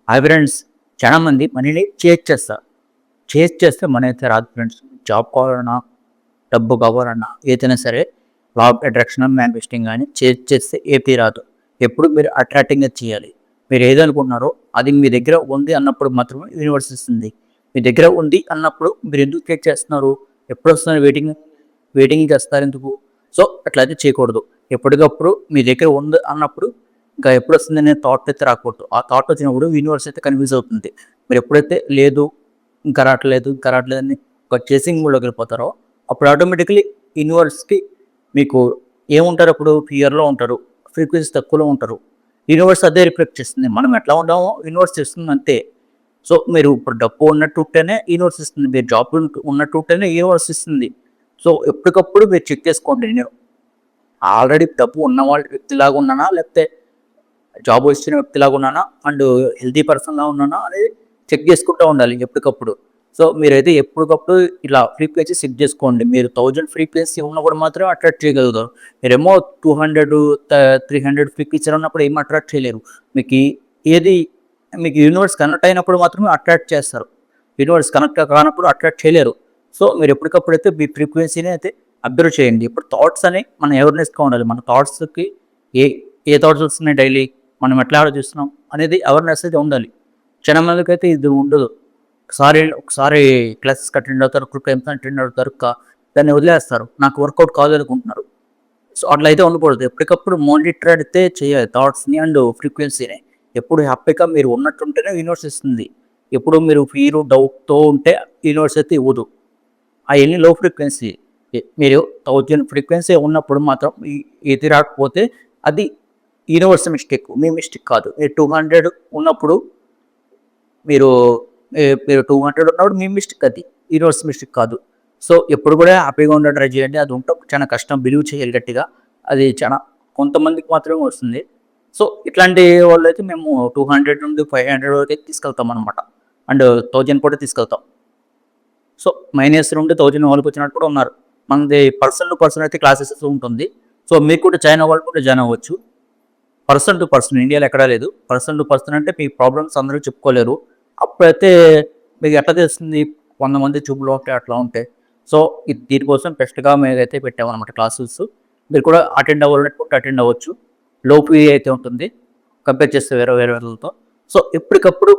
Hi friends. చాలామంది మనీని చేస్తే మనీ అయితే రాదు ఫ్రెండ్స్. జాబ్ కావాలన్నా, డబ్బు కావాలన్నా, ఏదైనా సరే లా ఆఫ్ అట్రాక్షన్, మేనిఫెస్టింగ్ గాని చేస్తే ఏపీ రాదు. ఎప్పుడు మీరు అట్రాక్టింగ్‌గా చేయాలి. మీరు ఏదనుకుంటున్నారో అది మీ దగ్గర ఉంది అన్నప్పుడు మాత్రమే యూనివర్స్ ఇస్తుంది. మీ దగ్గర ఉంది అన్నప్పుడు మీరు ఎందుకు క్రియేట్ చేస్తున్నారు? ఎప్పుడొస్తుందని వెయిటింగ్ చేస్తారెందుకు? సో, అట్లయితే చేయకూడదు. ఎప్పటికప్పుడు మీ దగ్గర ఉంది అన్నప్పుడు ఇంకా ఎప్పుడొస్తుందనే థాట్ అయితే రాకూడదు. ఆ థాట్ వచ్చినప్పుడు యూనివర్స్ అయితే కన్‌ఫ్యూజ్ అవుతుంది. మీరు ఎప్పుడైతే లేదు, ఇంకా రావట్లేదని ఒక చేసింగ్ మోడ్‌లోకి వెళ్ళిపోతారో, అప్పుడు ఆటోమేటికల్లీ యూనివర్స్‌కి మీకు ఏముంటారప్పుడు ఫియర్‌లో ఉంటారు. ఫ్రీక్వెన్సీ తక్కువలో ఉంటారు. యూనివర్స్ అదే రిఫ్లెక్ట్ చేస్తుంది. మనం ఎట్లా ఉన్నామో యూనివర్స్ చేస్తుంది అంతే. సో, మీరు ఇప్పుడు డబ్బు ఉన్నట్టు ఉంటేనే యూనివర్స్ ఇస్తుంది. మీరు జాబ్ ఉన్నట్టు ఉంటేనే యూనివర్స్ ఇస్తుంది. సో, ఎప్పటికప్పుడు మీరు చెక్ చేసుకోండి. నేను ఆల్రెడీ డబ్బు ఉన్నవాళ్ళ వ్యక్తిలాగా ఉన్నానా? లేకపోతే జాబ్ వచ్చిన వ్యక్తిలాగా ఉన్నానా? అండ్ హెల్తీ పర్సన్‌లా ఉన్నానా? అనేది చెక్ చేసుకుంటూ ఉండాలి ఎప్పటికప్పుడు. సో, మీరైతే ఎప్పటికప్పుడు ఇలా ఫ్రీక్వెన్సీ సెట్ చేసుకోండి. మీరు 1000 ఫ్రీక్వెన్సీ ఉన్నప్పుడు మాత్రమే అట్రాక్ట్ చేయగలుగుతారు. మీరేమో 200 300 ఫ్రీక్వెన్సీ ఉన్నప్పుడు ఏమి అట్రాక్ట్ చేయలేరు. మీకి ఏది మీకు యూనివర్స్ కనెక్ట్ అయినప్పుడు మాత్రమే అట్రాక్ట్ చేస్తారు. యూనివర్స్ కనెక్ట్ కానప్పుడు అట్రాక్ట్ చేయలేరు. సో, మీరు ఎప్పటికప్పుడైతే మీ ఫ్రీక్వెన్సీని అయితే అబ్జర్వ్ చేయండి. ఇప్పుడు థాట్స్ అని మన అవేర్‌నెస్‌గా ఉండాలి. మన థాట్స్‌కి ఏ ఏ థాట్స్ వస్తున్నాయి డైలీ, మనం ఎట్లా ఆలోచిస్తున్నాం అనేది అవేర్‌నెస్ అయితే ఉండాలి. చాలా మందికైతే ఇది ఉండదు. ఒకసారి క్లాసెస్‌కి అటెండ్ అవుతారు. గ్రూప్ టైమ్స్ అటెండ్ అవుతారు. దాన్ని వదిలేస్తారు. నాకు వర్కౌట్ కాదనుకుంటున్నారు. సో, అట్లా అయితే ఉండకూడదు. ఎప్పటికప్పుడు మానిటర్ అయితే చేయాలి థాట్స్‌ని అండ్ ఫ్రీక్వెన్సీని. ఎప్పుడు హ్యాపీగా మీరు ఉన్నట్టుంటేనే యూనివర్స్ ఇస్తుంది. ఎప్పుడు మీరు ఫీరు, డౌట్‌తో ఉంటే యూనివర్స్ అయితే ఇవ్వదు. అయన్నీ లో ఫ్రీక్వెన్సీ. మీరు 1000 ఫ్రీక్వెన్సీ ఉన్నప్పుడు మాత్రం ఇది రాకపోతే అది యూనివర్స్ మిస్టేక్. మీ మిస్టేక్ కాదు. మీరు 200 ఉన్నప్పుడు మీరు మీరు 200 ఉన్నప్పుడు మీ మిస్టేక్ అది. యూనివర్స్ మిస్టేక్ కాదు. సో, ఎప్పుడు కూడా హ్యాపీగా ఉండడం ట్రై చేయండి. అది ఉండటం చాలా కష్టం. బిలీవ్ చేయాలి గట్టిగా. అది చాలా కొంతమందికి మాత్రమే వస్తుంది. సో, ఇట్లాంటి వాళ్ళైతే మేము 200 నుండి 500 వరకైతే తీసుకెళ్తామనమాట. అండ్ 1000 కూడా తీసుకెళ్తాం. సో, మైనస్ నుండి 1000 వాళ్ళకొచ్చినట్టు కూడా ఉన్నారు. మనది పర్సన్ టు పర్సన్ అయితే క్లాసెస్ ఉంటుంది. సో, మీకు కూడా జాయిన్ అవ్వాలనుకుంటే కూడా జాయిన్ అవ్వచ్చు. పర్సన్ టు పర్సన్ ఇండియాలో ఎక్కడా లేదు. పర్సన్ టు పర్సన్ అంటే మీ ప్రాబ్లమ్స్ అందరూ చెప్పుకోలేరు. అప్పుడైతే మీకు ఎట్లా తెలుస్తుంది? 100 మంది చూపులో ఉంటే అట్లా ఉంటే. సో, దీనికోసం బెస్ట్‌గా మేమైతే పెట్టామనమాట క్లాసెస్. మీరు కూడా అటెండ్ అవ్వాలనుకుంటే అటెండ్ అవ్వచ్చు. లో ఫీ అయితే ఉంటుంది. కంపేర్ చేస్తే వేరే వాళ్ళతో. సో, ఎప్పటికప్పుడు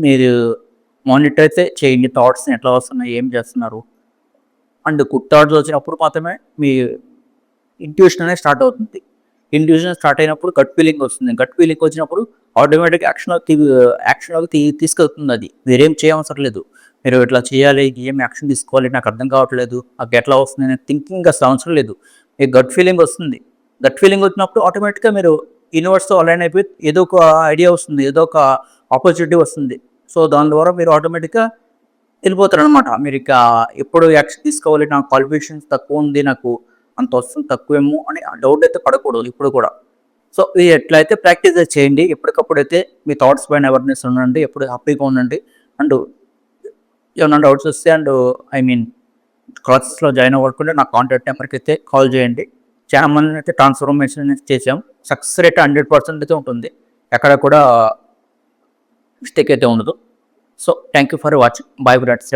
మీరు మానిటర్ అయితే చేయండి. థాట్స్‌ని ఎట్లా వస్తున్నాయి? ఏం చేస్తున్నారు? అండ్ గుడ్ థాట్స్ వచ్చినప్పుడు మాత్రమే మీ ఇంట్యూషన్ అనేది స్టార్ట్ అవుతుంది. ఇంట్యూషన్ స్టార్ట్ అయినప్పుడు గట్ ఫీలింగ్ వస్తుంది. గట్ ఫీలింగ్ వచ్చినప్పుడు ఆటోమేటిక్‌గా యాక్షన్‌లోకి తీసుకెళ్తుంది అది. మీరేం చేయవసరం లేదు. మీరు ఇట్లా చేయాలి, ఏం యాక్షన్ తీసుకోవాలి నాకు అర్థం కావట్లేదు. ఎట్లా వస్తుంది అనే థింకింగ్ అసలు అవసరం లేదు. మీకు గట్ ఫీలింగ్ వస్తుంది. గట్ ఫీలింగ్ వచ్చినప్పుడు ఆటోమేటిక్‌గా మీరు యూనివర్స్‌తో అలైన్ అయిపోయి ఏదో ఒక ఐడియా వస్తుంది. ఏదో ఒక ఆపర్చునిటీ వస్తుంది. సో, దాని ద్వారా మీరు ఆటోమేటిక్‌గా వెళ్ళిపోతారనమాట. మీరిక ఎప్పుడు యాక్షన్ తీసుకోవాలి, నా క్వాలిఫికేషన్స్ తక్కువుంది, నాకు అంత వస్తుంది తక్కువేమో అని డౌట్ అయితే పడకూడదు ఎప్పుడు కూడా. సో, ఇది ఎట్లయితే ప్రాక్టీస్ అయితే చేయండి. ఎప్పటికప్పుడైతే మీ థాట్స్ పైన అవేర్‌నెస్ ఉండండి. ఎప్పుడు హ్యాపీగా ఉండండి. అండ్ ఏమన్నా డౌట్స్ వస్తే అండ్ ఐ మీన్ క్లాసెస్‌లో జాయిన్ అవ్వాలనుకుంటే నా కాంటాక్ట్ నెంబర్‌కి అయితే కాల్ చేయండి. చాలా మందిని అయితే ట్రాన్స్‌ఫర్మేషన్ అనేది చేసాం. సక్సెస్ రేట్ 100% అయితే ఉంటుంది. ఎక్కడ కూడా మిస్టేక్ అయితే ఉండదు. So, thank you for watching. Bye friends.